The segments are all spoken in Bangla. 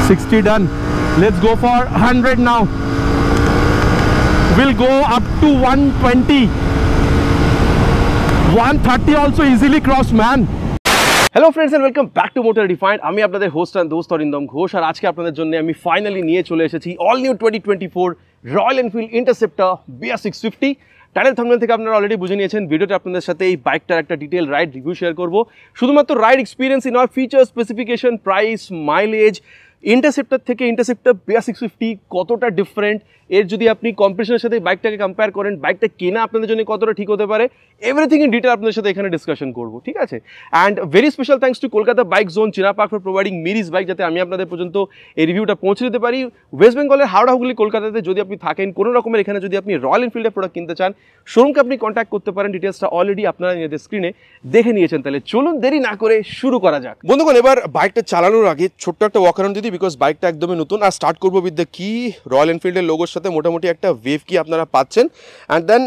60 done. Let's go for 100 now. We'll go up to 120. 130 also easily crossed, man. Hello friends and welcome back to Motor Redefined. আমি আপনাদের হোস্ট এন্ড দোস্ত অরিন্দম ঘোষ, আর আজকে আপনাদের জন্য আমি ফাইনালি নিয়ে চলে এসেছি all new 2024 royal Enfield interceptor BR650। Title thumbnail থেকে আপনারা অলরেডি বুঝে নিয়েছেন, ভিডিওতে আপনাদের সাথে এই বাইকটার একটা ডিটেল রাইড রিভিউ শেয়ার করব। শুধুমাত্র রাইড এক্সপিরিয়েন্স নয়, feature, specification, price, mileage, interceptor থেকে ইন্টারসেপ্টর BR650 কতটা ডিফারেন্ট, এর যদি আপনি কম্পিটিশনের সাথে বাইকটাকে কম্পেয়ার করেন, বাইকটা কেনা আপনাদের জন্য কতটা ঠিক হতে পারে, এভরিথিং ইন ডিটেল আপনাদের সাথে এখানে ডিসকাশন করবো, ঠিক আছে। And very special thanks to Kolkata bike zone চিনাপাক ফর প্রোভাইডিং মিরিজ বাইক, যাতে আমি আপনাদের পর্যন্ত এই রিভিউটা পৌঁছে দিতে পারি। ওয়েস্ট বেঙ্গলের হাওড়া হুগলি কলকাতাতে যদি আপনি থাকেন, কোনো রকমের এখানে যদি আপনি রয়্যাল এনফিল্ডের প্রোডাক্ট কিনতে চান, শোরুমকে আপনি কন্ট্যাক্ট করতে পারেন। ডিটেলসটা অলরেডি আপনারা নিজেদের স্ক্রিনে দেখে নিয়েছেন। তাহলে চলুন দেরি না করে শুরু করা যাক। বন্ধুগণ, এবার বাইকটা চালানোর আগে ছোট্ট একটা ওয়াক অ্যারাউন্ড দিই, বিকজ বাইকটা একদমই নতুন। আর স্টার্ট করবো উইথ দ্য কি, রয়্যাল এনফিল্ডের লোগোর সাথে মোটামুটি একটা ওয়েভ কি আপনারা পাচ্ছেন। অ্যান্ড দেন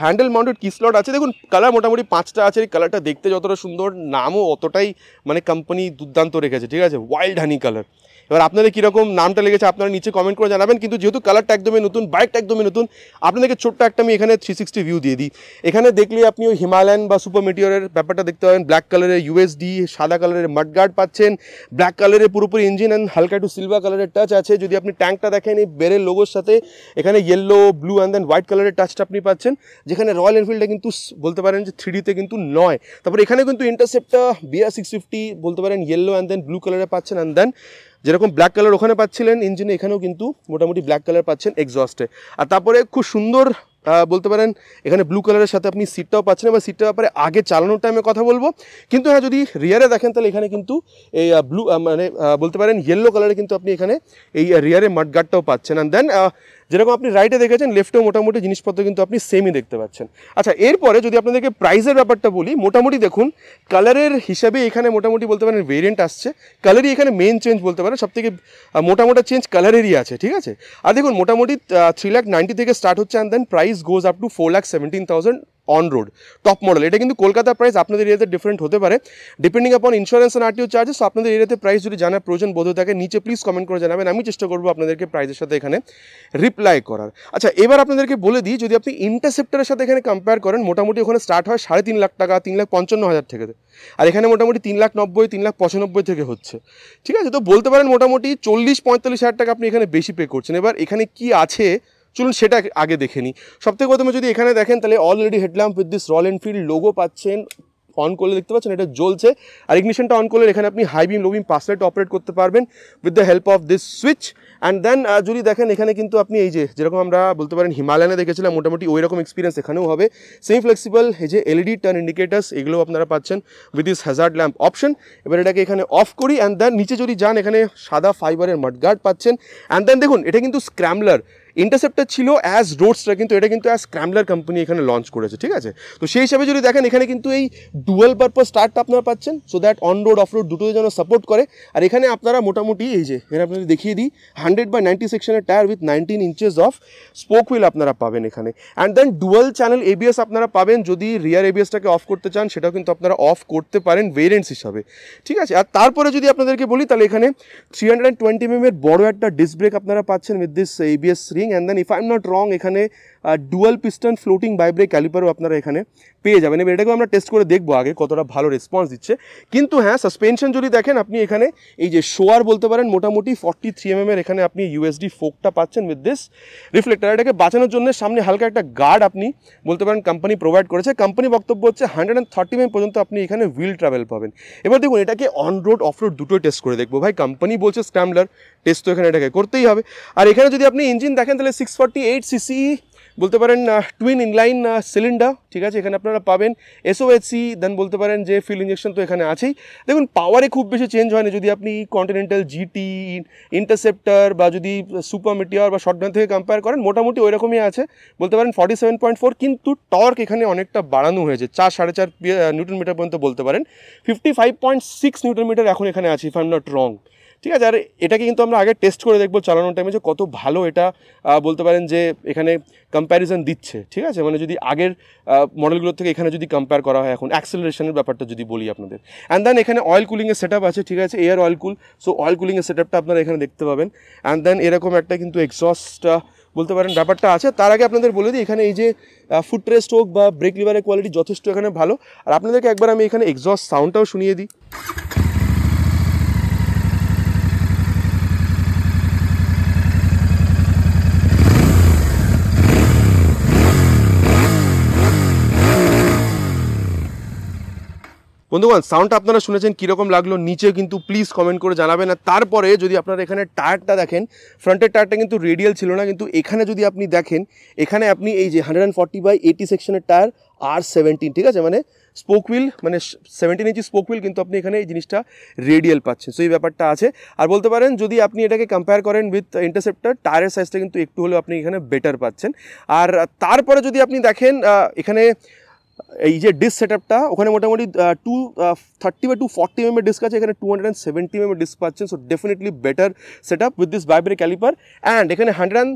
হ্যান্ডেল মাউন্টেড কি স্লট আছে। দেখুন কালার মোটামুটি 5টা আছে। এই কালারটা দেখতে যতটা সুন্দর, নামও অতটাই মানে কোম্পানি দুর্দান্ত রেখেছে, ঠিক আছে। Wild honey colour. এবার আপনাদের কীরকম নামটা লেগেছে আপনারা নিচে কমেন্ট করে জানাবেন। কিন্তু যেহেতু কালারটা একদমই নতুন, বাইকটা একদমই নতুন, আপনাদেরকে ছোট্ট একটা আমি এখানে 360 ভিউ দিয়ে দিই। এখানে দেখলে আপনি ওই হিমালয়ান বা সুপার মিটিওরের ব্যাপারটা দেখতে পাবেন। ব্ল্যাক কালারের USD, সাদা কালারের মাডগার্ড পাচ্ছেন, ব্ল্যাক কালারের পুরোপুরি ইঞ্জিন অ্যান্ড হালকা একটু সিলভার কালারের টাচ আছে। যদি আপনি ট্যাঙ্কটা দেখেন, এই বেরের লোগোর সাথে এখানে yellow, blue and then white কালারের টাচটা আপনি পাচ্ছেন, যেখানে রয়্যাল এনফিল্ডে কিন্তু বলতে পারেন যে 3Dতে কিন্তু নয়। তারপর এখানে কিন্তু ইন্টারসেপ্টর BR650 বলতে পারেন ইয়েলো অ্যান্ড দেন ব্লু কালারে পাচ্ছেন। অ্যান্ড দেন যেরকম ব্ল্যাক কালার ওখানে পাচ্ছিলেন ইঞ্জিনে, এখানেও কিন্তু মোটামুটি ব্ল্যাক কালার পাচ্ছেন এক্সস্টে। আর তারপরে খুব সুন্দর বলতে পারেন এখানে ব্লু কালারের সাথে আপনি সিটটাও পাচ্ছেন। এবার সিটটার ব্যাপারে আগে চালানোর টাইমে কথা বলবো। কিন্তু হ্যাঁ, যদি রিয়ারে দেখেন তাহলে এখানে কিন্তু এই ব্লু মানে বলতে পারেন ইয়েলো কালারে কিন্তু আপনি এখানে এই রিয়ারে মাডগার্ডটাও পাচ্ছেন। অ্যান্ড দেন যেরকম আপনি রাইটে দেখেছেন, লেফটেও মোটামুটি জিনিসপত্র কিন্তু আপনি সেমই দেখতে পাচ্ছেন। আচ্ছা, এরপরে যদি আপনাদেরকে প্রাইসের ব্যাপারটা বলি, মোটামুটি দেখুন কালারের হিসাবে এখানে মোটামুটি বলতে পারেন ভেরিয়েন্ট আসছে। কালারই এখানে মেন চেঞ্জ বলতে পারেন, সবথেকে মোটামোটা চেঞ্জ কালারেরই আছে, ঠিক আছে। আর দেখুন মোটামুটি 3,90,000 থেকে স্টার্ট হচ্ছে। And then price goes up to 4,17,000 on road top model. এটা কিন্তু কলকাতার প্রাইস, আপনাদের এরিয়াতে ডিফারেন্ট হতে পারে ডিপেন্ডিং আপন ইন্স্যুরেন্স অ্যান্ড RTO চার্জেস। আপনাদের এরিয়াতে প্রাইস যদি জানার প্রয়োজন বোধ থাকে, নিচে প্লিজ কমেন্ট করে জানাবেন। আমি চেষ্টা করবো আপনাদেরকে প্রাইসের সাথে এখানে রিপ্লাই করার। আচ্ছা, এবার আপনাদেরকে বলে দিই, যদি আপনি ইন্টারসেপ্টরের সাথে এখানে কম্পেয়ার করেন, মোটামুটি ওখানে স্টার্ট হয় 3.5 লাখ টাকা, 3,55,000 থেকে। আর এখানে মোটামুটি 3,90,000, 3,95,000 থেকে হচ্ছে, ঠিক আছে। তো বলতে পারেন মোটামুটি 40-45,000 টাকা আপনি এখানে বেশি পে করছেন। এবার এখানে কি আছে চলুন সেটা আগে দেখে নিই। সবথেকে প্রথমে যদি এখানে দেখেন, তাহলে already headlamp with this royal Enfield logo পাচ্ছেন। অন করলে দেখতে পাচ্ছেন এটা জ্বলছে। আর ইগনিশনটা অন করলে এখানে আপনি high beam, low beam, pass light operate করতে পারবেন with the help of this switch. And then যদি দেখেন এখানে কিন্তু আপনি এই যে যেরকম আমরা বলতে পারেন হিমালয়ানে দেখেছিলাম, মোটামুটি ওই রকম এক্সপিরিয়েন্স এখানেও হবে। সেম ফ্লেক্সিবল এই যে LED টার্ন ইন্ডিকেটার্স, এগুলো আপনারা পাচ্ছেন with this Hazard lamp option. এবার এটাকে এখানে অফ করি। অ্যান্ড দেন নিচে যদি যান, এখানে সাদা ফাইবারের মাডগার্ড পাচ্ছেন। অ্যান্ড দেন দেখুন এটা কিন্তু স্ক্র্যাম্বলার। ইন্টারসেপ্টর ছিল অ্যাজ রোডস্টার, কিন্তু এটা কিন্তু অ্যাজ স্ক্র্যাম্বলার কোম্পানি এখানে লঞ্চ করেছে, ঠিক আছে। তো সেই হিসাবে যদি দেখেন, এখানে কিন্তু এই ডুয়াল পারপাস স্টার্টটা আপনারা পাচ্ছেন, so that on road of road দুটোই যেন সাপোর্ট করে। আর এখানে আপনারা মোটামুটি এই যে এখানে আপনাদের দেখিয়ে দিই, 100/90 সেকশনের tyre with 19 inches of spoke wheel আপনারা পাবেন এখানে। And then dual channel ABS আপনারা পাবেন। যদি রিয়ার ABSটাকে অফ করতে চান, সেটাও কিন্তু আপনারা অফ করতে পারেন ভেরিয়েন্টস হিসাবে, ঠিক আছে। আর তারপরে যদি আপনাদেরকে বলি, তাহলে এখানে 320mm এর বড় একটা ডিস্ক ব্রেক আপনারা পাচ্ছেন with this ABS ring. And then if I am not wrong, এখানে ডুয়াল পিস্টন ফ্লোটিং বাইব্রেক ক্যালিপারও আপনারা এখানে পেয়ে যাবেন। এবার এটাকেও আমরা টেস্ট করে দেখবো আগে কতটা ভালো রেসপন্স দিচ্ছে। কিন্তু হ্যাঁ, সাসপেনশন যদি দেখেন আপনি এখানে এই যে শোয়ার বলতে পারেন মোটামুটি 43mm এর এখানে আপনি USD ফোকটা পাচ্ছেন উইথ দিস রিফ্লেক্টার। এটাকে বাঁচানোর জন্য সামনে হালকা একটা গার্ড আপনি বলতে পারেন কোম্পানি প্রোভাইড করেছে। কোম্পানি বক্তব্য হচ্ছে 130mm পর্যন্ত আপনি এখানে হুইল ট্রাভেল পাবেন। এবার দেখুন এটাকে অন রোড অফ রোড দুটোই টেস্ট করে দেখবো। ভাই কোম্পানি বলছে স্ক্র্যাম্বলার, টেস্ট তো এখানে এটাকে করতেই হবে। আর এখানে যদি আপনি ইঞ্জিন দেখেন, তাহলে 648cc বলতে পারেন টুইন ইনলাইন সিলিন্ডার, ঠিক আছে। এখানে আপনারা পাবেন SOHC, দেন বলতে পারেন যে ফিল ইঞ্জেকশন তো এখানে আছেই। দেখুন পাওয়ারে খুব বেশি চেঞ্জ হয় না। যদি আপনি কন্টিনেন্টাল GT, ইন্টারসেপ্টর বা যদি সুপার মিটিওর বা শর্টগান থেকে কম্পেয়ার করেন, মোটামুটি ওই রকমই আছে বলতে পারেন 47.4। কিন্তু টর্ক এখানে অনেকটা বাড়ানো হয়েছে, 4-4.5 নিউটন মিটার পর্যন্ত বলতে পারেন। 55.6 নিউটন মিটার এখন এখানে আছে, ইফ আই এম নট রং, ঠিক আছে। আর এটাকে কিন্তু আমরা আগে টেস্ট করে দেখবো চালানোর টাইমে যে কত ভালো এটা বলতে পারেন যে এখানে কম্প্যারিজন দিচ্ছে, ঠিক আছে, মানে যদি আগের মডেলগুলোর থেকে এখানে যদি কম্পেয়ার করা হয় এখন অ্যাক্সেলারেশনের ব্যাপারটা যদি বলি আপনাদের। অ্যান্ড দেন এখানে অয়েল কুলিংয়ের সেট আপ আছে, ঠিক আছে, air oil cool, so oil কুলিংয়ের সেট আপটা আপনারা এখানে দেখতে পাবেন। অ্যান্ড দেন এরকম একটা কিন্তু এক্সস্টটা বলতে পারেন ব্যাপারটা আছে। তার আগে আপনাদের বলে দিই এখানে এই যে ফুট রেস্ট হোক বা ব্রেক লিভারের কোয়ালিটি যথেষ্ট এখানে ভালো। আর আপনাদেরকে একবার আমি এখানে এক্সস্ট সাউন্ডটাও শুনিয়ে দিই। বন্ধুগণ সাউন্ডটা আপনারা শুনেছেন কীরকম লাগলো নিচে কিন্তু প্লিজ কমেন্ট করে জানাবেন। আর তারপরে যদি আপনারা এখানে টায়ারটা দেখেন, ফ্রন্টের টায়ারটা কিন্তু রেডিয়াল ছিল না, কিন্তু এখানে যদি আপনি দেখেন এখানে আপনি এই যে 140/80 সেকশনের টায়ার R17, ঠিক আছে, মানে স্পোক হুইল, মানে 17 ইঞ্চি স্পোক হুইল, কিন্তু আপনি এখানে এই জিনিসটা রেডিয়াল পাচ্ছেন, সো এই ব্যাপারটা আছে। আর বলতে পারেন যদি আপনি এটাকে কম্পেয়ার করেন উইথ ইন্টারসেপ্টর, টায়ারের সাইজটা কিন্তু একটু হলেও আপনি এখানে বেটার পাচ্ছেন। আর তারপরে যদি আপনি দেখেন এখানে এই যে ডিস্ক সেটআপটা ওখানে মোটামুটি 230/240 mm ডিস্ক আছে, এখানে 270 mm ডিস্ক পাচ্ছেন, so definitely better setup with this Bybre caliper. And এখানে 100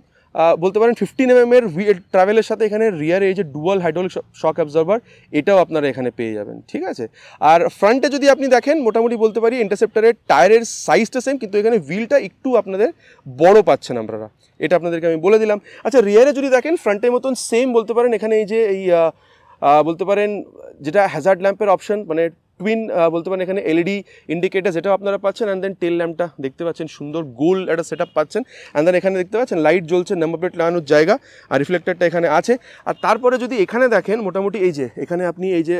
বলতে পারেন 15 mm এর ট্রাভেলের সাথে এখানে রিয়ারে এই যে ডুয়াল হাইড্রোলিক শক অ্যাবজর্বার এটাও আপনারা এখানে পেয়ে যাবেন, ঠিক আছে। আর ফ্রন্টে যদি আপনি দেখেন মোটামুটি বলতে পারি ইন্টারসেপ্টারের টায়ারের সাইজটা সেম, কিন্তু এখানে হুইলটা একটু আপনাদের বড় পাচ্ছেন আপনারা, এটা আপনাদেরকে আমি বলে দিলাম। আচ্ছা, রিয়ারে যদি দেখেন ফ্রন্টের মতন সেম বলতে পারেন এখানে এই যে এই বলতে পারেন যেটা হ্যাজার্ড ল্যাম্পের অপশন, মানে টুইন বলতে পারেন এখানে এলইডি ইন্ডিকেটার যেটাও আপনারা পাচ্ছেন। অ্যান্ড দেন টেল ল্যাম্পটা দেখতে পাচ্ছেন সুন্দর গোল একটা সেট আপ পাচ্ছেন। অ্যান্ড দেন এখানে দেখতে পাচ্ছেন লাইট জ্বলছে, নাম্বার প্লেট লাগানোর জায়গা, আর রিফ্লেক্টারটা এখানে আছে। আর তারপরে যদি এখানে দেখেন মোটামুটি এই যে এখানে আপনি এই যে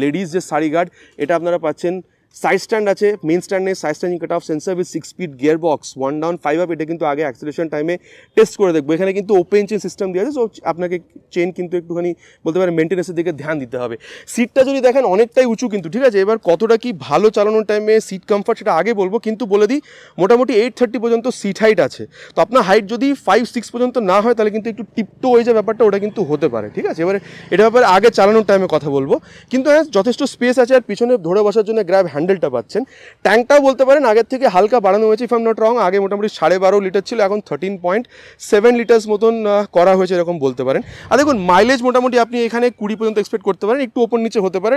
লেডিস যে সারি গার্ড এটা আপনারা পাচ্ছেন, সাইড স্ট্যান্ড আছে, মেন স্ট্যান্ড নেই, side standing cut off sensor with 6 speed gear box, 1 down 5 up, এটা কিন্তু আগে অ্যাক্সেলারেশন টাইমে টেস্ট করে দেখবো। এখানে কিন্তু ওপেন চেন সিস্টেম দেওয়া আছে, সো আপনাকে চেন কিন্তু একটুখানি বলতে পারেন মেনটেন্যান্সের দিকে ধ্যান দিতে হবে। সিটটা যদি দেখেন অনেকটাই উঁচু কিন্তু, ঠিক আছে। এবার কতটা কি ভালো চালানোর টাইমে সিট কমফর্ট সেটা আগে বলবো, কিন্তু বলে দিই মোটামুটি 830 পর্যন্ত সিট হাইট আছে। তো আপনার হাইট যদি 5-6 পর্যন্ত না হয় তাহলে কিন্তু একটু টিপটো হয়ে যায় ব্যাপারটা, ওটা কিন্তু হতে পারে, ঠিক আছে। এবারে এটা ব্যাপারে আগে চালানোর টাইমে কথা বলবো, কিন্তু হ্যাঁ যথেষ্ট স্পেস আছে। আর পিছনে ধরে বসার জন্য গ্র্যাব হ্যান্ডেলটা পাচ্ছেন। ট্যাঙ্কটাও বলতে পারেন আগের থেকে হালকা বাড়ানো হয়েছে, ইফ আই এম নট রং, আগে মোটামুটি 12.5 লিটার ছিল, এখন 13.7 লিটার্স মতন করা হয়েছে এরকম বলতে পারেন। আর দেখুন মাইলেজ মোটামুটি আপনি এখানে 20 পর্যন্ত এক্সপেক্ট করতে পারেন, একটু ওপর নিচে হতে পারে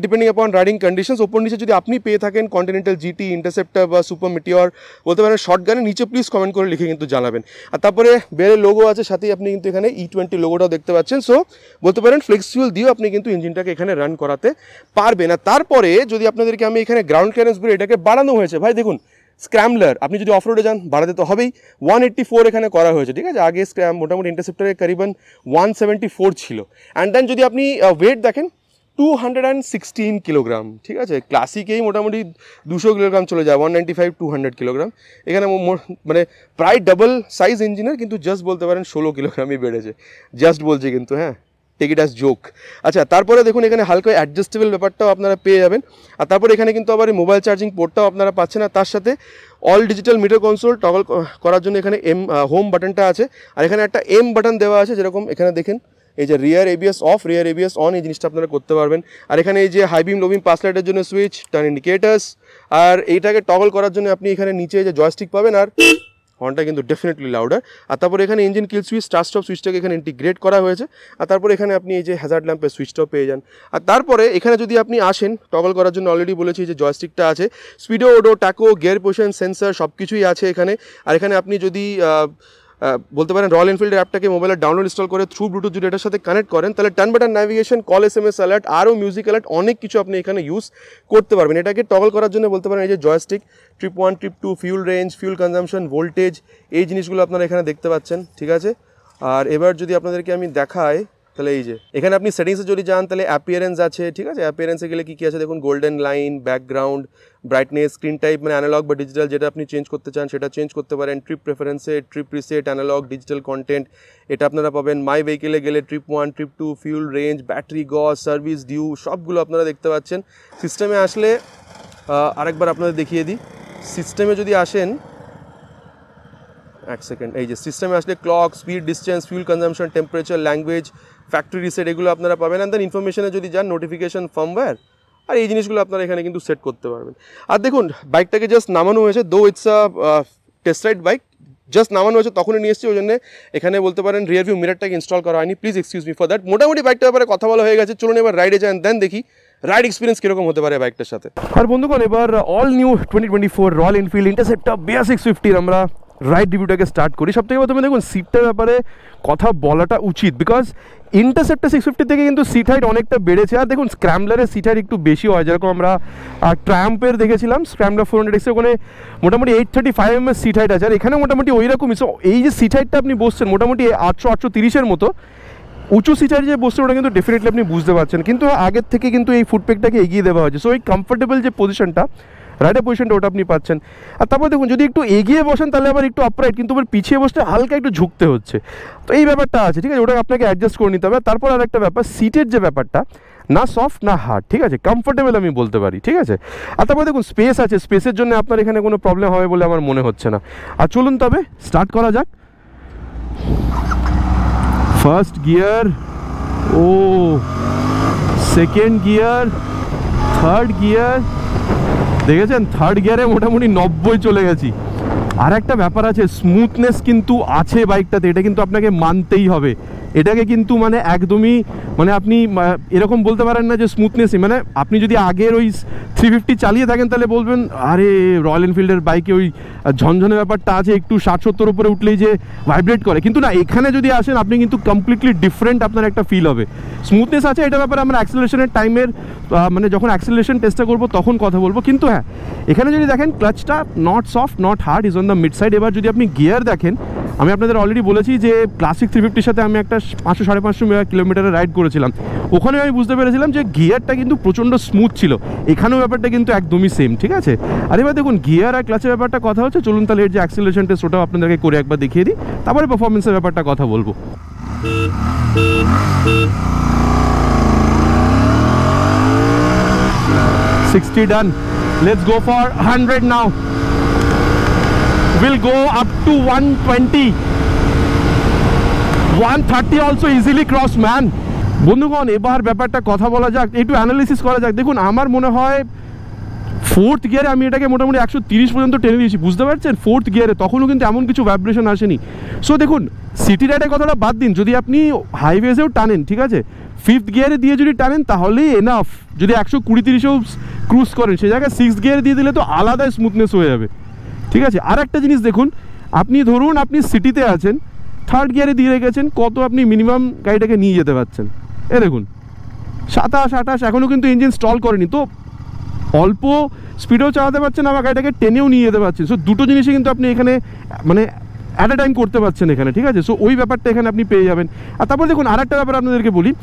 ডিপেন্ডিং আপন রাইডিং কন্ডিশনস। ওপর নিচে যদি আপনি পেয়ে থাকেন কন্টিনেন্টাল জিটি, ইন্টারসেপ্টার বা সুপার মিটিওর বলতে পারেন শর্ট গানে, নিচে প্লিজ কমেন্ট করে লিখে কিন্তু জানাবেন। আর তারপরে বেরের লোগো আছে, সাথেই আপনি কিন্তু এখানে E20 লোগোটাও দেখতে পাচ্ছেন, সো বলতে পারেন ফ্লেক্সিবল দিয়েও আপনি কিন্তু ইঞ্জিনটাকে এখানে রান করাতে পারবেন। আর তারপরে যদি আপনাদেরকে আমি এখানে গ্রাউন্ড ক্লিয়ারেন্স বলে এটাকে বাড়ানো হয়েছে, ভাই দেখুন স্ক্র্যামলার আপনি যদি অফ রোডে যান বাড়াতে তো হবেই, 184 এখানে করা হয়েছে, ঠিক আছে। আগে মোটামুটি ইন্টারসেপ্টারে করিবন 174 ছিল। অ্যান্ড দেন যদি আপনি ওয়েট দেখেন 216 কিলোগ্রাম, ঠিক আছে। ক্লাসিকেই মোটামুটি 200 কিলোগ্রাম চলে যায়, 195-200 কিলোগ্রাম। এখানে মানে প্রায় ডাবল সাইজ ইঞ্জিনের, কিন্তু জাস্ট বলতে পারেন 16 কিলোগ্রামই বেড়েছে, জাস্ট বলছে কিন্তু, হ্যাঁ টেক ইট অ্যাজ জোক। আচ্ছা, তারপরে দেখুন এখানে হালকা অ্যাডজাস্টেবল ব্যাপারটাও আপনারা পেয়ে যাবেন। আর তারপরে এখানে কিন্তু আবার মোবাইল চার্জিং পোর্টটাও আপনারা পাচ্ছেন। আর তার সাথে all digital meter console toggle করার জন্য এখানে হোম বাটনটা আছে, আর এখানে একটা এম বাটন দেওয়া আছে, যেরকম এখানে দেখেন এই যে rear ABS off, rear ABS on, এই জিনিসটা আপনারা করতে পারবেন। আর এখানে এই যে high beam low beam pass লাইটের জন্য সুইচ, টার্ন ইন্ডিকেটার্স, আর এইটাকে টগল করার জন্য আপনি এখানে নিচে যে জয়স্টিক পাবেন, আর হর্নটা কিন্তু ডেফিনেটলি লাউডার। আর তারপরে এখানে engine kill switch, start stop সুইচটাকে এখানে ইন্টিগ্রেট করা হয়েছে। আর তারপরে এখানে আপনি এই যে হ্যাজার্ড ল্যাম্পের সুইচটাও পেয়ে যান। আর তারপরে এখানে যদি আপনি আসেন টগল করার জন্য অলরেডি বলেছি যে জয়স্টিকটা আছে, speedo, odo, tacho, gear position sensor সব কিছুই আছে এখানে। আর এখানে আপনি যদি বলতে পারেন রয়্যাল এনফিল্ডের অ্যাপটাকে মোবাইলে ডাউনলোড ইনস্টল করে থ্রু ব্লুটুথ যদি এটার সাথে কানেক্ট করেন, তাহলে turn button navigation, call, SMS alert, আরও মিউজিক অ্যালার্ট, অনেক কিছু আপনি এখানে ইউজ করতে পারবেন। এটাকে টগল করার জন্য বলতে পারেন এই যে joystick, trip 1, trip 2, fuel range, fuel consumption, voltage, এই জিনিসগুলো আপনারা এখানে দেখতে পাচ্ছেন, ঠিক আছে। আর এবার যদি আপনাদেরকে আমি দেখাই তাহলে এই যে এখানে আপনি সেটিংসে যদি যান তাহলে অ্যাপিয়ারেন্স আছে, ঠিক আছে। অ্যাপিয়ারেন্সে গেলে কী কী আছে দেখুন, golden line, background, brightness, screen type মানে অ্যানালগ বা ডিজিটাল, যেটা আপনি চেঞ্জ করতে চান সেটা চেঞ্জ করতে পারেন। ট্রিপ প্রেফারেন্সে trip reset, analogue, digital content, এটা আপনারা পাবেন। মাই ভেহিকেলে গেলে trip 1, trip 2, fuel range, battery gauge, service due, সবগুলো আপনারা দেখতে পাচ্ছেন। সিস্টেমে আসলে আরেকবার আপনাদের দেখিয়ে দিই, সিস্টেমে যদি আসেন এক সেকেন্ড, এই যে সিস্টেমে আসলে clock, speed, distance, fuel consumption, temperature, language, factory reset, এগুলো আপনারা পাবেন। অ্যান্ড দেন ইনফরমেশনে যদি যান নোটিফিকেশন, ফার্মওয়্যার, আর এই জিনিসগুলো আপনারা এখানে কিন্তু সেট করতে পারবেন। আর দেখুন বাইকটাকে জাস্ট নামানো হয়েছে, দো it's a test ride bike, just নামানো হয়েছে তখনই নিয়ে এসেছি, ওই জন্য এখানে বলতে পারেন রিয়ার ভিউ মিররটাকে ইনস্টল করা হয়নি, please excuse me for that. মোটামুটি বাইকটার ব্যাপারে কথা বলা হয়ে গেছে, চলুন এবার রাইডে যান, দেন দেখি রাইড এক্সপিরিয়েন্স কীরকম হতে পারে বাইকটার সাথে। আর বন্ধুগণ এবার all new 2024 royal Enfield interceptor BR 650 আমরা রাইড রিভিউটাকে স্টার্ট করি। সব থেকে প্রথমে দেখুন সিটটার ব্যাপারে কথা বলাটা উচিত, বিকজ ইন্টারসেপ্টর 650 থেকে কিন্তু সিট হাইট অনেকটা বেড়েছে। আর দেখুন স্ক্র্যাম্বলারের সিট হাইট একটু বেশি হয়, যেরকম আমরা ট্রাম্পের দেখেছিলাম স্ক্র্যাম্বলার 400X ওখানে মোটামুটি 835 mm সিট হাইট আছে, আর এখানে মোটামুটি ওই রকমই। সো এই যে সিট হাইটটা আপনি বসছেন মোটামুটি 800-830-এর মতো উঁচু সিট হাইট যে বসছেন ওটা কিন্তু ডেফিনেটলি আপনি বুঝতে পারছেন, কিন্তু আগের থেকে কিন্তু এই ফুটপেকটাকে এগিয়ে দেওয়া হয়েছে। সো এই কমফোর্টেবল যে পজিশনটা, রাইডের পজিশনটা ওটা আপনি পাচ্ছেন। আর তারপর দেখুন যদি একটু এগিয়ে বসেন তাহলে আবার একটু আপরাইট, কিন্তু আবার পিছিয়ে বসতে হালকা একটু ঝুঁকতে হচ্ছে, তো এই ব্যাপারটা আছে, ঠিক আছে, ওটা আপনাকে অ্যাডজাস্ট করে নিতে হবে। তারপর আর একটা ব্যাপার, সিটের যে ব্যাপারটা না সফট না হার্ড, ঠিক আছে, কমফোর্টেবল আমি বলতে পারি, ঠিক আছে। আর তারপর দেখুন স্পেস আছে, স্পেসের জন্য আপনার এখানে কোনো প্রবলেম হবে বলে আমার মনে হচ্ছে না। আর চলুন তবে স্টার্ট করা যাক। ফার্স্ট গিয়ার, ও সেকেন্ড গিয়ার, থার্ড গিয়ার, দেখেছেন থার্ড গিয়ারে মোটামুটি 90 চলে গেছি। আর একটা ব্যাপার আছে, স্মুথনেস কিন্তু আছে বাইকটাতে, এটা কিন্তু আপনাকে মানতেই হবে। এটাকে কিন্তু মানে একদমই মানে আপনি এরকম বলতে পারেন না যে স্মুথনেসই, মানে আপনি যদি আগের ওই 350 চালিয়ে থাকেন তাহলে বলবেন আরে রয়্যাল এনফিল্ডের বাইকে ওই ঝনঝনে ব্যাপারটা আছে, একটু 60-70 উপরে উঠলেই যে ভাইব্রেট করে, কিন্তু না এখানে যদি আসেন আপনি কিন্তু কমপ্লিটলি ডিফারেন্ট আপনার একটা ফিল হবে। স্মুথনেস আছে, এটার ব্যাপারে আমরা অ্যাক্সেলারেশনের টাইমের মানে যখন অ্যাক্সেলারেশন টেস্টটা করবো তখন কথা বলবো। কিন্তু হ্যাঁ এখানে যদি দেখেন ক্লাচটা not soft not hard, is on the mid side. এবার যদি আপনি গিয়ার দেখেন, আমি আপনাদের অলরেডি বলেছি যে ক্লাসিক 350-র সাথে আমি একটা 500-550 কিলোমিটারে রাইড করেছিলাম, ওখানে আমি বুঝতে পেরেছিলাম যে গিয়ারটা কিন্তু প্রচণ্ড স্মুথ ছিল, এখানেও ব্যাপারটা কিন্তু একদমই সেম, ঠিক আছে। আর এবার দেখুন গিয়ার আর ক্লাচের ব্যাপারটা কথা হচ্ছে, চলুন তাহলে এর যে অ্যাক্সেলারেশন টেস্ট ওটাও আপনাদেরকে করে একবার দেখিয়ে দিই, তারপরে পারফরমেন্সের ব্যাপারটা কথা বলবো। 60 done, let's go for 100 now, we'll go up to 120, 130 also easily cross man। বন্ধুগণ এবার ব্যাপারটা কথা বলা যাক, একটু অ্যানালিসিস করা যাক। দেখুন আমার মনে হয় ফোর্থ গিয়ারে আমি এটাকে মোটামুটি 130 পর্যন্ত টেনে দিয়েছি, বুঝতে পারছেন, ফোর্থ গিয়ারে তখনও কিন্তু এমন কিছু ভাইব্রেশন আসেনি। সো দেখুন সিটি রাইডের কথাটা বাদ দিন, যদি আপনি হাইওয়েজেও টানেন, ঠিক আছে, ফিফথ গিয়ারে দিয়ে যদি টানেন তাহলেই এনাফ। যদি 120-30-এও ক্রুজ করেন সে জায়গায় 6th গিয়ারে দিয়ে দিলে তো আলাদাই স্মুথনেস হয়ে যাবে, ঠিক আছে। আর একটা জিনিস দেখুন, আপনি ধরুন আপনি সিটিতে আছেন, থার্ড গিয়ারে দিয়ে রেখেছেন, কত আপনি মিনিমাম গাড়িটাকে নিয়ে যেতে পারছেন, এ দেখুন 27-28, এখনও কিন্তু ইঞ্জিন স্টল করেনি, তো অল্প স্পিডেও চালাতে পারছেন, আবার গাড়িটাকে টেনেও নিয়ে যেতে পারছেন। সো দুটো জিনিসই কিন্তু আপনি এখানে মানে অ্যাট এ টাইম করতে পারছেন এখানে, ঠিক আছে। সো ওই ব্যাপারটা এখানে আপনি পেয়ে যাবেন। আর তারপর দেখুন আর একটা ব্যাপার আপনাদেরকে বলি,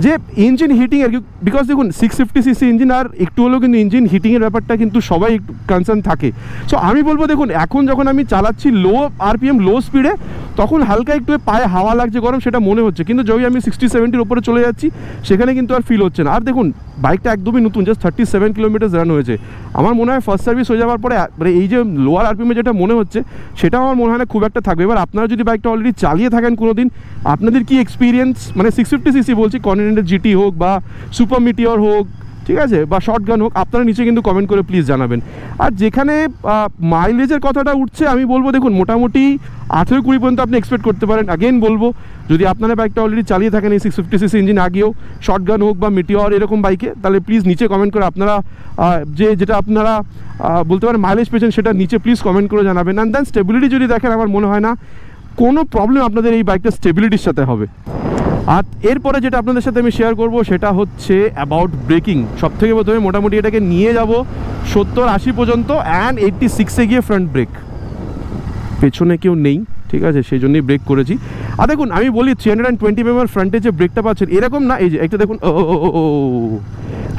যে ইঞ্জিন হিটিংয়ের, বিকজ দেখুন 650cc ইঞ্জিন, আর একটু হলেও কিন্তু ইঞ্জিন হিটিংয়ের ব্যাপারটা কিন্তু সবাই একটু কনসার্ন থাকে। সো আমি বলবো দেখুন এখন যখন আমি চালাচ্ছি লো RPM লো স্পিডে, তখন হালকা একটু পায়ে হাওয়া লাগছে গরম সেটা মনে হচ্ছে, কিন্তু যখন আমি 60-70-র উপরে চলে যাচ্ছি সেখানে কিন্তু আর ফিল হচ্ছে না। আর দেখুন বাইকটা একদমই নতুন, জাস্ট 37 কিলোমিটার রান হয়েছে। আমার মনে হয় ফার্স্ট সার্ভিস হয়ে যাওয়ার পরে মানে এই যে লোয়ার RPM-এ যেটা মনে হচ্ছে সেটাও আমার মনে হয় না খুব একটা থাকবে। এবার আপনারা যদি বাইকটা অলরেডি চালিয়ে থাকেন কোনো দিন, আপনাদের কি এক্সপিরিয়েন্স, মানে 650cc বলছি, কন্টিনেন্টাল GT হোক বা সুপার মিটিওর হোক, ঠিক আছে, বা শর্টগান হোক, আপনারা নিচে কিন্তু কমেন্ট করে প্লিজ জানাবেন। আর যেখানে মাইলেজের কথাটা উঠছে, আমি বলবো দেখুন মোটামুটি 18-20 পর্যন্ত আপনি এক্সপেক্ট করতে পারেন। আগেন বলবো যদি আপনারা বাইকটা অলরেডি চালিয়ে থাকেন এই 650cc ইঞ্জিন আগেও, শর্টগান হোক বা মিটিওর এরকম বাইকে, তাহলে প্লিজ নিচে কমেন্ট করে আপনারা যেটা আপনারা বলতে পারেন মাইলেজ পেয়েছেন সেটা নিচে প্লিজ কমেন্ট করে জানাবেন। অ্যান্ড দেন স্টেবিলিটি যদি দেখেন, আমার মনে হয় না কোনো প্রবলেম আপনাদের এই বাইকটার স্টেবিলিটির সাথে হবে। আর এরপরে যেটা আপনাদের সাথে আমি শেয়ার করব সেটা হচ্ছে অ্যাবাউট ব্রেকিং। সবথেকে প্রথমে মোটামুটি এটাকে নিয়ে যাব 70-80 পর্যন্ত, অ্যান্ড 86-এ গিয়ে ফ্রন্ট ব্রেক, পেছনে কেউ নেই, ঠিক আছে, সেই জন্যই ব্রেক করেছি। আর দেখুন আমি বলি 320 mm ফ্রন্টে যে ব্রেকটা পাচ্ছেন এরকম না, এই যে একটা দেখুন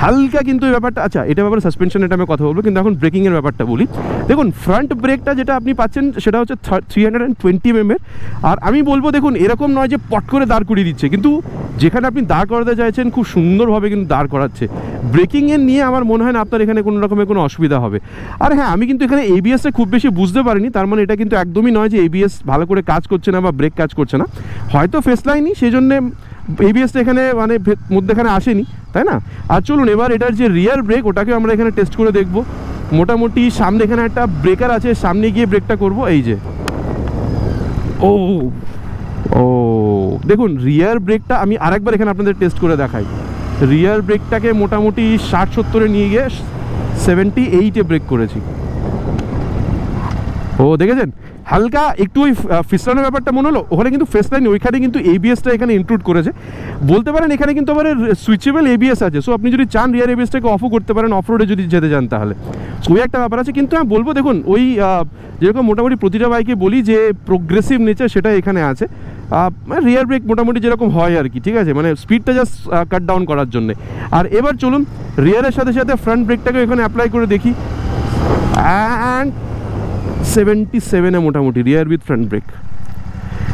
হালকা কিন্তু এই ব্যাপারটা, আচ্ছা এটা ব্যাপারে সাসপেনশন এটা আমি কথা বলবো, কিন্তু এখন ব্রেকিংয়ের ব্যাপারটা বলি। দেখুন ফ্রন্ট ব্রেকটা যেটা আপনি পাচ্ছেন সেটা হচ্ছে 320 mm, আর আমি বলবো দেখুন এরকম নয় যে পট করে দাঁড় করিয়ে দিচ্ছে, কিন্তু যেখানে আপনি দাঁড় করাতে চাইছেন খুব সুন্দরভাবে কিন্তু দাঁড় করাচ্ছে। ব্রেকিংয়ের নিয়ে আমার মনে হয় না আপনার এখানে কোনো রকমের কোনো অসুবিধা হবে। আর হ্যাঁ আমি কিন্তু এখানে ABS-টা খুব বেশি বুঝতে পারিনি, তার মানে এটা কিন্তু একদমই নয় যে ABS ভালো করে কাজ করছে না বা ব্রেক কাজ করছে না, হয়তো ফেস লাইনই সেই জন্যে এবিএসটা এখানে মানে মধ্যেখানে আসেনি, তাই না? আর চলুন এবার এটার যে রিয়ার ব্রেক ওটাকে আমরা এখানে টেস্ট করে দেখব। মোটামুটি সামনে এখানে একটা ব্রেকার আছে, সামনে গিয়ে ব্রেকটা করব। এই যে ও ও দেখুন রিয়ার ব্রেকটা আমি আরেকবার এখানে আপনাদের টেস্ট করে দেখাই। রিয়ার ব্রেকটাকে মোটামুটি 60-70-এ নিয়ে গিয়ে 78-এ ব্রেক করেছি। ও দেখেছেন হালকা একটু ওই ফিসলানোর ব্যাপারটা মনে হলো, ওখানে কিন্তু ফেস লাইন ওইখানে কিন্তু এবিএসটা এখানে ইনক্লুড করেছে বলতে পারেন। এখানে কিন্তু আবার সুইচেবল এবিএস আছে, সো আপনি যদি চান রিয়ার এবিএসটাকে অফও করতে পারেন অফ রোডে যদি যেতে চান তাহলে। সো ওই একটা ব্যাপার আছে। কিন্তু আমি বলবো দেখুন ওই যেরকম মোটামুটি প্রতিটা বাইকে বলি যে প্রোগ্রেসিভ নেচার সেটা এখানে আছে। রিয়ার ব্রেক মোটামুটি যেরকম হয় আর কি, ঠিক আছে, মানে স্পিডটা জাস্ট কাট ডাউন করার জন্যে। আর এবার চলুন রিয়ারের সাথে সাথে ফ্রন্ট ব্রেকটাকে এখানে অ্যাপ্লাই করে দেখি। অ্যান্ড 77-এ মোটামুটি রিয়ার উইথ ফ্রন্ট ব্রেক।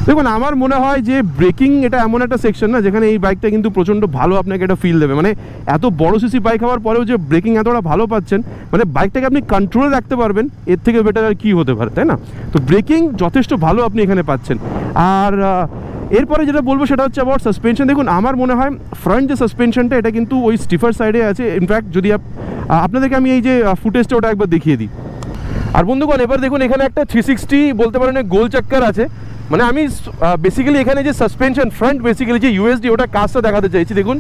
দেখুন আমার মনে হয় যে ব্রেকিং এটা এমন একটা সেকশন না যেখানে এই বাইকটা কিন্তু প্রচণ্ড ভালো আপনাকে একটা ফিল দেবে। মানে এত বড় সিসি বাইক হওয়ার পরেও যে ব্রেকিং এতটা ভালো পাচ্ছেন, মানে বাইকটাকে আপনি কন্ট্রোলে রাখতে পারবেন, এর থেকে বেটার আর কী হতে পারে, তাই না? তো ব্রেকিং যথেষ্ট ভালো আপনি এখানে পাচ্ছেন। আর এরপরে যেটা বলবো সেটা হচ্ছে আবার সাসপেনশন। দেখুন আমার মনে হয় ফ্রন্ট যে সাসপেনশনটা এটা কিন্তু ওই স্টিফার সাইডে আছে। ইনফ্যাক্ট যদি আপনাদেরকে আমি এই যে ফুটেজটা ওটা একবার দেখিয়ে দিই। আর বন্ধুগণ এবার দেখুন এখানে একটা 360 বলতে পারেন গোল চাক্কার আছে। মানে আমি বেসিক্যালি এখানে যে সাসপেনশন ফ্রন্ট বেসিক্যালি যে ইউএসডি ওটা কাজটা দেখাতে চাইছি। দেখুন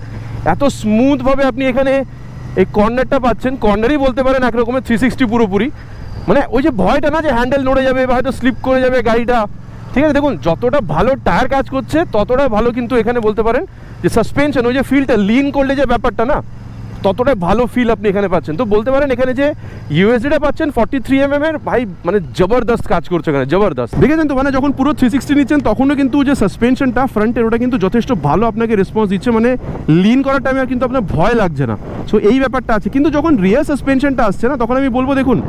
এত স্মুথভাবে আপনি এখানে এই কর্নারটা পাচ্ছেন, কর্নারই বলতে পারেন এক রকমের 360 পুরোপুরি। মানে ওই যে ভয়টা না যে হ্যান্ডেল নড়ে যাবে বা হয়তো স্লিপ করে যাবে গাড়িটা, ঠিক আছে। দেখুন যতটা ভালো টায়ার কাজ করছে ততটা ভালো কিন্তু এখানে বলতে পারেন যে সাসপেনশন ওই যে ফিলটা লিন করলে যে ব্যাপারটা না, ততটাই ভালো ফিল আপনি এখানে পাচ্ছেন। তো বলতে পারেন এখানে যে ইউএসডিটা পাচ্ছেন 43mm এর, ভাই মানে জবরদস্ত কাজ করছে এখানে, জবরদস্ত। দেখেছেন তো মানে যখন পুরো 360 নিচ্ছেন তখনও কিন্তু যে সাসপেনশনটা ফ্রন্টের ওটা কিন্তু যথেষ্ট ভালো আপনাকে রেসপন্স দিচ্ছে। মানে লিন করার টাইমে আর কিন্তু আপনার ভয় লাগছে না। সো এই ব্যাপারটা আছে। কিন্তু যখন রিয়ার সাসপেনশনটা আসছে না তখন আমি বলবো দেখুন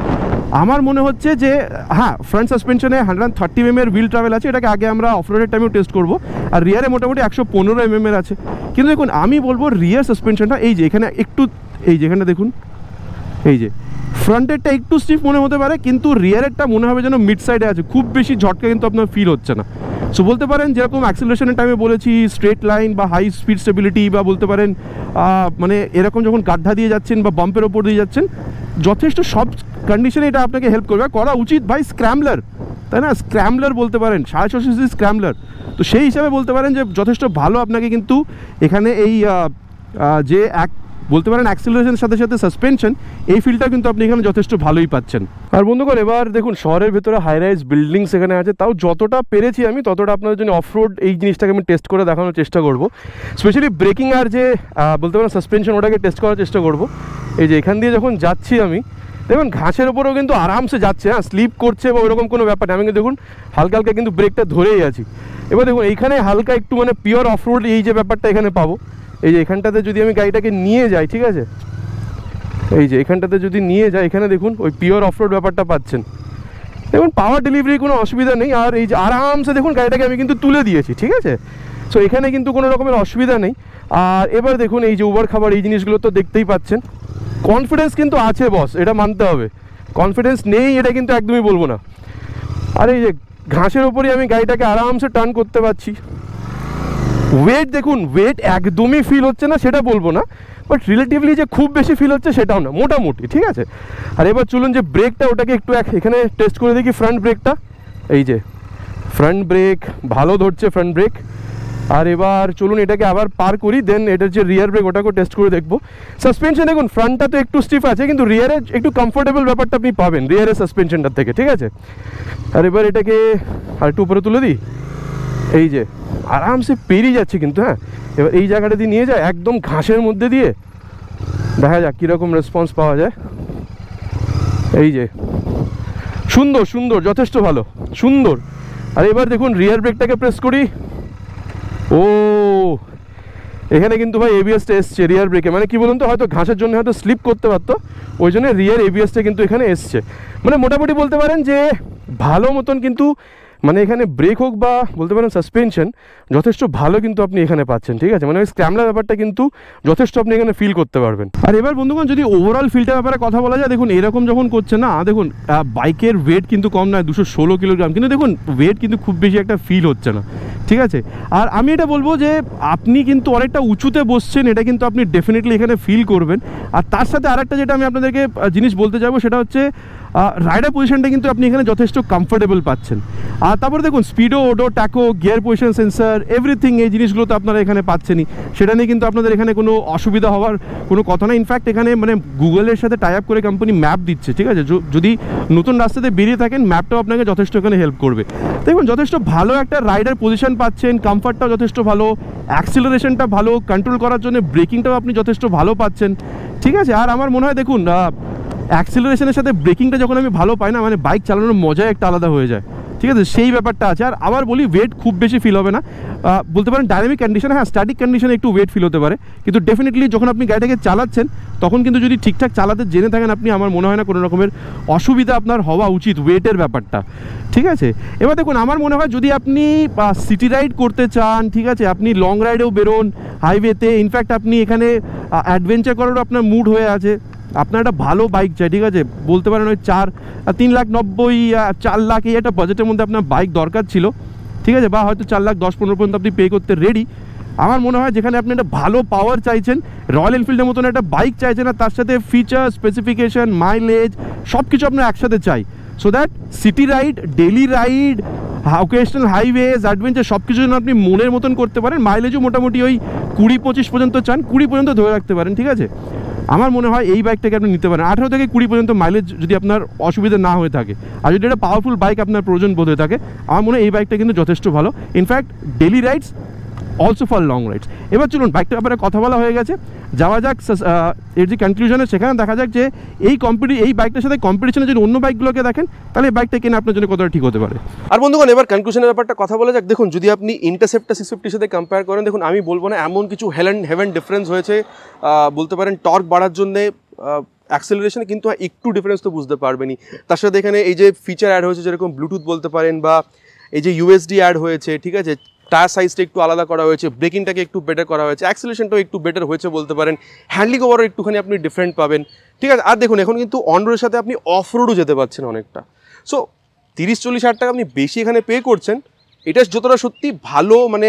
আমার মনে হচ্ছে যে হ্যাঁ ফ্রন্ট সাসপেনশনে 130mm এর হুইল ট্রাভেল আছে, এটাকে আগে আমরা অফরোডের টাইমেও টেস্ট করবো। আর রিয়ারে মোটামুটি 115mm এর আছে। কিন্তু দেখুন আমি বলবো রিয়ার সাসপেনশনটা এই যে এখানে একটু, এই যেখানে দেখুন এই যে ফ্রন্টেরটা একটু স্টিফ মনে হতে পারে, কিন্তু রিয়ারেরটা মনে হবে যেন মিড সাইডে আছে, খুব বেশি ঝটকা কিন্তু আপনার ফিল হচ্ছে না। সো বলতে পারেন যেরকম অ্যাক্সেলারেশনের টাইমে বলেছি স্ট্রেট লাইন বা হাই স্পিড স্টেবিলিটি বা বলতে পারেন মানে এরকম যখন গাড্ডা দিয়ে যাচ্ছেন বা বাম্পের ওপর দিয়ে যাচ্ছেন যথেষ্ট সব কন্ডিশনে এটা আপনাকে হেল্প করবে। করা উচিত ভাই স্ক্র্যাম্বলার, তাই না? স্ক্র্যাম্বলার বলতে পারেন 650cc স্ক্র্যাম্বলার। তো সেই হিসাবে বলতে পারেন যে যথেষ্ট ভালো আপনাকে কিন্তু এখানে এই যে বলতে পারেন অ্যাক্সেলারেশনের সাথে সাথে সাসপেনশন এই ফিলটা কিন্তু আপনি এখানে যথেষ্ট ভালোই পাচ্ছেন। আর বন্ধুগণ এবার দেখুন শহরের ভেতরে হাই রাইজ বিল্ডিংস এখানে আছে, তাও যতটা পেরেছি আমি ততটা আপনাদের জন্য অফ রোড এই জিনিসটাকে আমি টেস্ট করে দেখানোর চেষ্টা করব। স্পেশালি ব্রেকিং আর যে বলতে পারেন সাসপেনশন ওটাকে টেস্ট করার চেষ্টা করব। এই যে এখান দিয়ে যখন যাচ্ছি আমি দেখুন ঘাসের ওপরেও কিন্তু আরামসে যাচ্ছে, হ্যাঁ স্লিপ করছে বা ওরকম কোনো ব্যাপার নেই। আমি কিন্তু দেখুন হালকা হালকা কিন্তু ব্রেকটা ধরেই আছি। এবার দেখুন এইখানে হালকা একটু মানে পিওর অফ রোড এই যে ব্যাপারটা এখানে পাবো। এই যে এখানটাতে যদি আমি গাড়িটাকে নিয়ে যাই, ঠিক আছে, এই যে এখানটাতে যদি নিয়ে যাই এখানে দেখুন ওই পিওর অফ রোড ব্যাপারটা পাচ্ছেন। দেখুন পাওয়ার ডেলিভারি কোনো অসুবিধা নেই। আর এই যে আরামসে দেখুন গাড়িটাকে আমি কিন্তু তুলে দিয়েছি, ঠিক আছে। সো এখানে কিন্তু কোনো রকমের অসুবিধা নেই। আর এবার দেখুন এই যে উবার খাবার এই জিনিসগুলো তো দেখতেই পাচ্ছেন। কনফিডেন্স কিন্তু আছে বস, এটা মানতে হবে। কনফিডেন্স নেই এটা কিন্তু একদমই বলবো না। আর এই যে ঘাসের ওপরই আমি গাড়িটাকে আরামসে টার্ন করতে পারছি। ওয়েট দেখুন, ওয়েট একদমই ফিল হচ্ছে না সেটা বলবো না, বাট রিলেটিভলি যে খুব বেশি ফিল হচ্ছে সেটাও না, মোটামুটি ঠিক আছে। আর এবার চলুন যে ব্রেকটা ওটাকে একটু এখানে টেস্ট করে দেখি। ফ্রন্ট ব্রেকটা এই যে ফ্রন্ট ব্রেক ভালো ধরছে ফ্রন্ট ব্রেক। আর এবার চলুন এটাকে আবার পার করি, দেন এটার যে রিয়ার ব্রেক ওটাকেও টেস্ট করে দেখবো। সাসপেনশন দেখুন ফ্রন্টটা তো একটু স্টিফ আছে, কিন্তু রিয়ারে একটু কমফোর্টেবল ব্যাপারটা আপনি পাবেন রিয়ারের সাসপেনশনটার থেকে, ঠিক আছে। আর এবার এটাকে আর একটু উপরে তুলে দিই, এই যে আরামসে পেরিয়ে যাচ্ছে কিন্তু। হ্যাঁ এবার এই জায়গাটা দিয়ে নিয়ে যায় একদম ঘাসের মধ্যে দিয়ে, দেখা যাক কীরকম রেসপন্স পাওয়া যায়। এই যে সুন্দর সুন্দর, যথেষ্ট ভালো, সুন্দর। আর এবার দেখুন রিয়ার ব্রেকটাকে প্রেস করি। ও এখানে কিন্তু ভাই এবিএসটা এসছে রিয়ার ব্রেকে। মানে কি বলুন তো, হয়তো ঘাসের জন্য হয়তো স্লিপ করতে পারতো, ওই জন্য রিয়ার এবিএসটা কিন্তু এখানে এসছে। মানে মোটামুটি বলতে পারেন যে ভালো মতন কিন্তু মানে এখানে ব্রেক হোক বা বলতে পারেন সাসপেনশন যথেষ্ট ভালো কিন্তু আপনি এখানে পাচ্ছেন, ঠিক আছে। মানে ওই স্ক্র্যাম্বলার ব্যাপারটা কিন্তু যথেষ্ট আপনি এখানে ফিল করতে পারবেন। আর এবার বন্ধুগণ যদি ওভারঅল ফিলটার ব্যাপারে কথা বলা যায়, দেখুন এরকম যখন করছে না, দেখুন বাইকের ওয়েট কিন্তু কম নয় 216 কিলোগ্রাম, কিন্তু দেখুন ওয়েট কিন্তু খুব বেশি একটা ফিল হচ্ছে না। ঠিক আছে। আর আমি এটা বলবো যে আপনি কিন্তু অনেকটা উঁচুতে বসছেন, এটা কিন্তু আপনি ডেফিনেটলি এখানে ফিল করবেন। আর তার সাথে আরেকটা যেটা আমি আপনাদেরকে জিনিস বলতে যাবো সেটা হচ্ছে রাইডার পজিশনটা কিন্তু আপনি এখানে যথেষ্ট কমফোর্টেবল পাচ্ছেন। আর তারপরে দেখুন speedo, odo, tacho, gear position sensor, everything, এই জিনিসগুলো তো আপনারা এখানে পাচ্ছেনই। সেটা নিয়ে কিন্তু আপনাদের এখানে কোনো অসুবিধা হওয়ার কোনো কথা না। ইনফ্যাক্ট এখানে মানে গুগলের সাথে টাই আপ করে কোম্পানি ম্যাপ দিচ্ছে, ঠিক আছে। যদি নতুন রাস্তাতে বেরিয়ে থাকেন, ম্যাপটাও আপনাকে যথেষ্ট এখানে হেল্প করবে। দেখুন যথেষ্ট ভালো একটা রাইডার পজিশন পাচ্ছেন, কমফর্টটাও যথেষ্ট ভালো, অ্যাক্সিলারেশনটা ভালো, কন্ট্রোল করার জন্য ব্রেকিংটাও আপনি যথেষ্ট ভালো পাচ্ছেন, ঠিক আছে। আর আমার মনে হয় দেখুন অ্যাক্সিলারেশনের সাথে ব্রেকিংটা যখন আমি ভালো পাই না, মানে বাইক চালানোর মজাই একটা আলাদা হয়ে যায়, ঠিক আছে, সেই ব্যাপারটা আছে। আর আবার বলি ওয়েট খুব বেশি ফিল হবে না, বলতে পারেন ডাইনামিক কন্ডিশনে, হ্যাঁ স্ট্যাটিক কন্ডিশনে একটু ওয়েট ফিল হতে পারে, কিন্তু ডেফিনেটলি যখন আপনি গাড়িটাকে চালাচ্ছেন তখন কিন্তু যদি ঠিকঠাক চালাতে জেনে থাকেন আপনি, আমার মনে হয় না কোনো রকমের অসুবিধা আপনার হওয়া উচিত ওয়েটের ব্যাপারটা, ঠিক আছে। এবার দেখুন আমার মনে হয় যদি আপনি সিটি রাইড করতে চান, ঠিক আছে, আপনি লং রাইডেও বেরোন হাইওয়েতে, ইনফ্যাক্ট আপনি এখানে অ্যাডভেঞ্চার করারও আপনার মুড হয়ে আছে, আপনার একটা ভালো বাইক চাই, ঠিক আছে, বলতে পারেন ওই 3,90,000 4 লাখ এই একটা বাজেটের মধ্যে আপনার বাইক দরকার ছিল, ঠিক আছে, বা হয়তো 4,10,15 পর্যন্ত আপনি পে করতে রেডি। আমার মনে হয় যেখানে আপনি একটা ভালো পাওয়ার চাইছেন, রয়্যাল এনফিল্ডের মতন একটা বাইক চাইছেন, আর তার সাথে ফিচার, স্পেসিফিকেশন, মাইলেজ সব কিছু আপনার একসাথে চাই, so that city ride, daily ride, occasional highways, adventure সব কিছু যেন আপনি মনের মতন করতে পারেন। মাইলেজও মোটামুটি ওই 20-25 পর্যন্ত চান, 20 পর্যন্ত ধরে রাখতে পারেন, ঠিক আছে। আমার মনে হয় এই বাইকটাকে আপনি নিতে পারেন, 18 থেকে 20 পর্যন্ত মাইলেজ যদি আপনার অসুবিধা না হয়ে থাকে, আর যদি একটা পাওয়ারফুল বাইক আপনার প্রয়োজন বোধ হয়ে থাকে, আমার মনে হয় এই বাইকটা কিন্তু যথেষ্ট ভালো, in fact daily rides also for long rides. এবার চলুন বাইকটার ব্যাপারে কথা বলা হয়ে গেছে, যাওয়া যাক এর যে কনক্লুশনে, সেখানে দেখা যাক যে এই বাইকটার সাথে কম্পিটিশনে যদি অন্য বাইকগুলোকে দেখেন তাহলে এই বাইকটা কেনা আপনার জন্য কতটা ঠিক হতে পারে। আর বন্ধুগণ এবার কনক্লুশনের ব্যাপারটা কথা বলা যাক। দেখুন যদি আপনি ইন্টারসেপ্টর 650 সাথে কম্পেয়ার করেন, দেখুন আমি বলবো না এমন কিছু হেভেন ডিফারেন্স হয়েছে, বলতে পারেন টর্ক বাড়ার জন্যে, অ্যাক্সেলারেশনে কিন্তু একটু ডিফারেন্স তো বুঝতে পারবেনই। তার সাথে এখানে এই যে ফিচার অ্যাড হয়েছে যেরকম ব্লুটুথ বলতে পারেন, বা এই যে ইউএসডি অ্যাড হয়েছে, ঠিক আছে, টায়ার সাইজটা একটু আলাদা করা হয়েছে, ব্রেকিংটাকে একটু বেটার করা হয়েছে, অ্যাক্সেলারেশনটাও একটু বেটার হয়েছে বলতে পারেন, হ্যান্ডলিং ওভারও একটুখানি আপনি ডিফারেন্ট পাবেন, ঠিক আছে। আর দেখুন এখন কিন্তু অন রোডের সাথে আপনি অফ রোডও যেতে পারছেন অনেকটা। সো 30-40 হাজার টাকা আপনি বেশি এখানে পে করছেন, এটা যতটা সত্যি ভালো, মানে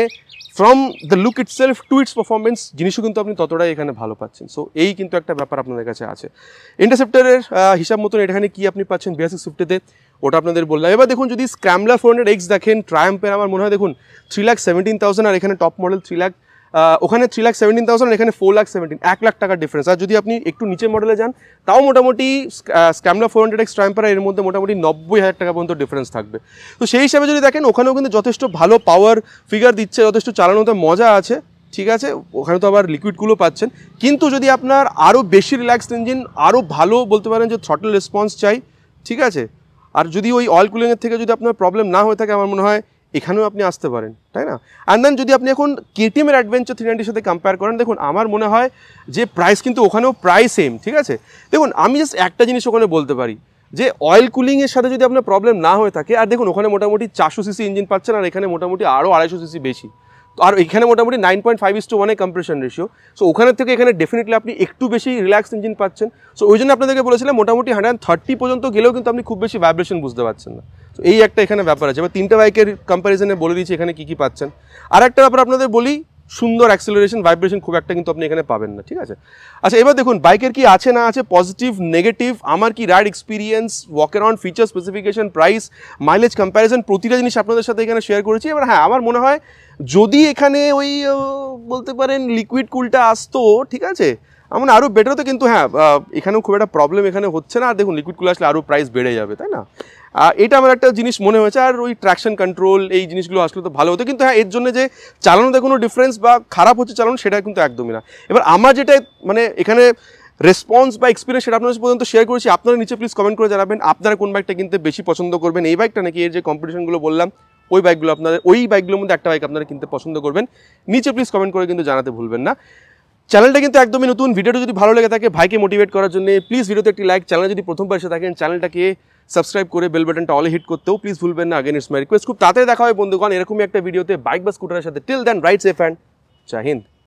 from the look itself to its performance জিনিসও কিন্তু আপনি ততটাই এখানে ভালো পাচ্ছেন। সো এই কিন্তু একটা ব্যাপার আপনাদের কাছে আছে। ইন্টারসেপ্টরের হিসাব মতন এখানে কি আপনি পাচ্ছেন BR650-তে, ওটা আপনাদের বললাম। এবার দেখুন যদি স্ক্র্যাম্বলার 400X দেখেন, ট্রায়াম্পের আমার মনে হয় দেখুন 3,17,000, আর এখানে টপ মডেল 3 লাখ, ওখানে 3,17,000 আর এখানে 4,17,000, 1 লাখ টাকার ডিফারেন্স। আর যদি আপনি একটু নিচের মডেলে যান তাও মোটামুটি স্ক্র্যাম্বলার 400X ট্রায়াম্পার এর মধ্যে মোটামুটি 90,000 টাকা পর্যন্ত ডিফারেন্স থাকবে। তো সেই হিসাবে যদি দেখেন ওখানেও কিন্তু যথেষ্ট ভালো পাওয়ার ফিগার দিচ্ছে, যথেষ্ট চালানোতে মজা আছে, ঠিক আছে, ওখানে তো আবার লিকুইডগুলো পাচ্ছেন। কিন্তু যদি আপনার আরও বেশি রিল্যাক্সড ইঞ্জিন, আরও ভালো বলতে পারেন যে থ্রটল রেসপন্স চাই, ঠিক আছে, আর যদি ওই অয়েল কুলিংয়ের থেকে যদি আপনার প্রবলেম না হয়ে থাকে, আমার মনে হয় এখানেও আপনি আসতে পারেন, তাই না। অ্যান্ড দেন যদি আপনি এখন KTM-এর অ্যাডভেঞ্চার 390-র সাথে কম্পেয়ার করেন, দেখুন আমার মনে হয় যে প্রাইস কিন্তু ওখানেও প্রায় সেম, ঠিক আছে। দেখুন আমি জাস্ট একটা জিনিস ওখানে বলতে পারি যে অয়েল কুলিংয়ের সাথে যদি আপনার প্রবলেম না হয়ে থাকে, আর দেখুন ওখানে মোটামুটি 400 সিসি ইঞ্জিন পাচ্ছেন, আর এখানে মোটামুটি আরও 250 সিসি বেশি, আর এখানে মোটামুটি 9.5:1 কম্প্রেশন রেশিও। সো ওখানের থেকে এখানে ডেফিনেটলি আপনি একটু বেশি রিল্যাক্স ইঞ্জিন পাচ্ছেন। সো ওই জন্য আপনাদেরকে বলেছিলাম মোটামুটি 130 পর্যন্ত গেলেও কিন্তু আপনি খুব বেশি ভাইব্রেশন বুঝতে পারছেন না। তো এই একটা এখানে ব্যাপার আছে। এবার তিনটা বাইকের কম্প্যারিজনে বলে দিচ্ছি এখানে কী কী পাচ্ছেন। আর একটা ব্যাপার আপনাদের বলি, সুন্দর অ্যাক্সেলারেশন, ভাইব্রেশন খুব একটা কিন্তু আপনি এখানে পাবেন না, ঠিক আছে। আচ্ছা এবার দেখুন বাইকের কি আছে না আছে, পজিটিভ নেগেটিভ, আমার কি ride experience, walk around, feature, specification, price, mileage comparison, প্রতিটা জিনিস আপনাদের সাথে এখানে শেয়ার করেছি। এবার হ্যাঁ আমার মনে হয় যদি এখানে ওই বলতে পারেন লিকুইড কুলটা আসতো, ঠিক আছে, আমার আরও বেটার হতো, কিন্তু হ্যাঁ এখানেও খুব একটা প্রবলেম এখানে হচ্ছে না। আর দেখুন লিকুইড কুল আসলে আরও প্রাইস বেড়ে যাবে, তাই না। এটা আমার একটা জিনিস মনে হয়েছে। আর ওই ট্র্যাকশন কন্ট্রোল এই জিনিসগুলো আসলে তো ভালো হতো, কিন্তু হ্যাঁ এর জন্য যে চালানোতে কোনো ডিফারেন্স বা খারাপ হচ্ছে চালানো সেটা কিন্তু একদমই না। এবার আমার যেটা মানে এখানে রেসপন্স বা এক্সপিরিয়েন্স সেটা আপনাদের পর্যন্ত শেয়ার করেছি। আপনারা নিচে প্লিজ কমেন্ট করে জানাবেন আপনারা কোন বাইকটা কিনতে বেশি পছন্দ করবেন, এই বাইকটা নাকি এর যে কম্পিটিশনগুলো বললাম ওই বাইকগুলো, আপনাদের ওই বাইকগুলোর মধ্যে একটা বাইক আপনারা কিনতে পছন্দ করবেন। নিচে প্লিজ কমেন্ট করে কিন্তু জানাতে ভুলবেন না। চ্যানেলটা কিন্তু একদমই নতুন, ভিডিওটা যদি ভালো লেগে থাকে ভাইকে মোটিভেট করার জন্য প্লিজ ভিডিওতে একটি লাইক, চ্যানেল যদি প্রথমবার এসে থাকেন চ্যানেলটাকে সাবস্ক্রাইব করে বেল বাটনটা অলে হিট করতেও প্লিজ ভুলবেন না। Again it's my request. খুব তাড়াতাড়ি দেখা হয় বন্ধুগণ এরকমই একটা ভিডিওতে বাইক বা স্কুটারের সাথে। Till then ride safe and Jai Hind.